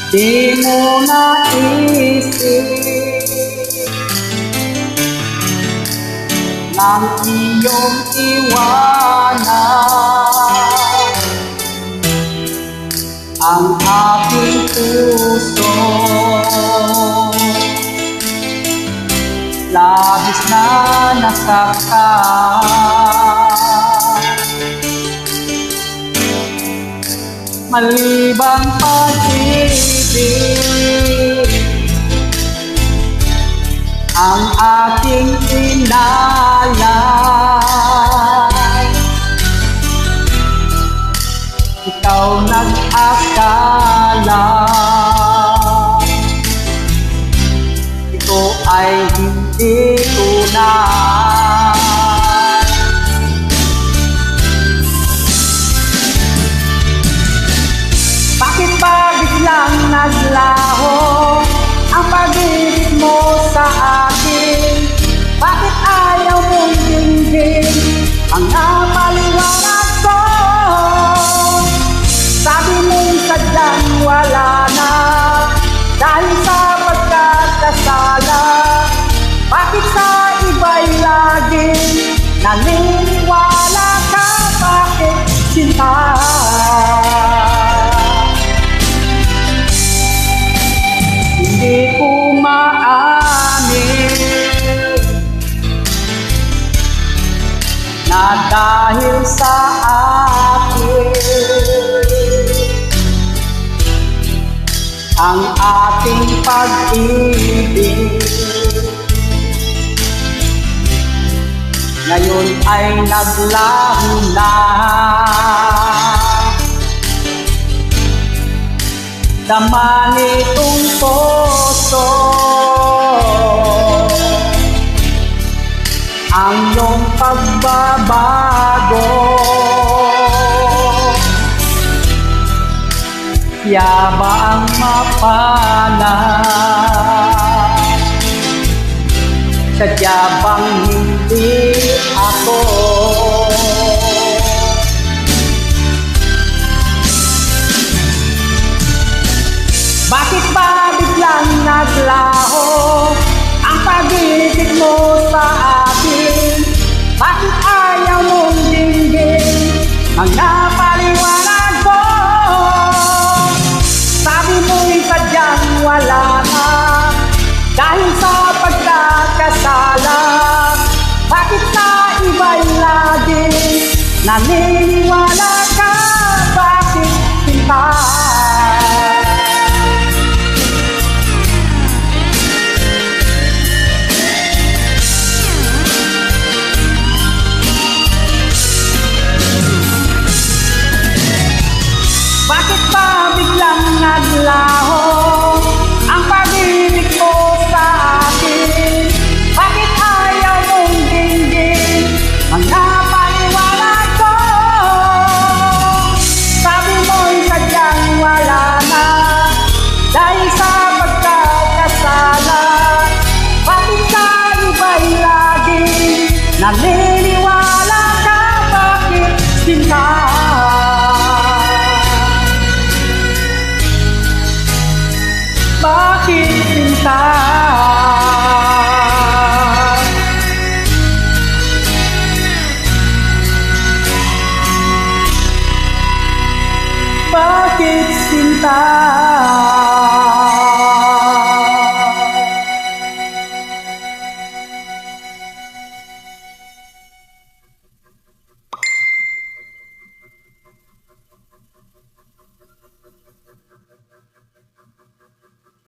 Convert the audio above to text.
Di mo naisip ng iyong iwanan ang aking puso. Labis na nasaktan, malibang pag-ibig ang aking inalay. Ikaw nag-akala ito ay hindi tunay. Bakit ba biglang naglaho ang pag-ibig mo sa akin? Bakit ayaw mong dinggin ang napaliwanag ko? Sabi mong sadyang wala na dahil sa pagkakasala. Bakit sa iba'y laging naniniwala ka? Bakit sinta? Hindi ko maamin na dahil sa akin ang ating pag-ibig ngayon ay naglaho na. Dama nitong puso ang iyong pagbabago. Kaya ba ang mapanap? Sadya bang hindi ako? Bakit ba biglang naglaho ang pag-ibig mo sa akin? Bakit ayaw mong dinggin ang napaliwanag ko? Sabi mo'y sadyang wala na dahil sa pagkakasala. Bakit sa iba'y laging naniniwala ka? Bakit sinta? Bakit ba biglang naglaho ang pag-ibig mo sa akin? Bakit ayaw mong dinggin ang napaliwanag ko? Sabi mo'y sadyang wala na dahil sa pagkakasala. Bakit sa iba'y laging naniniwala ka? Bakit sinta? Bakit sinta? Bakit sinta?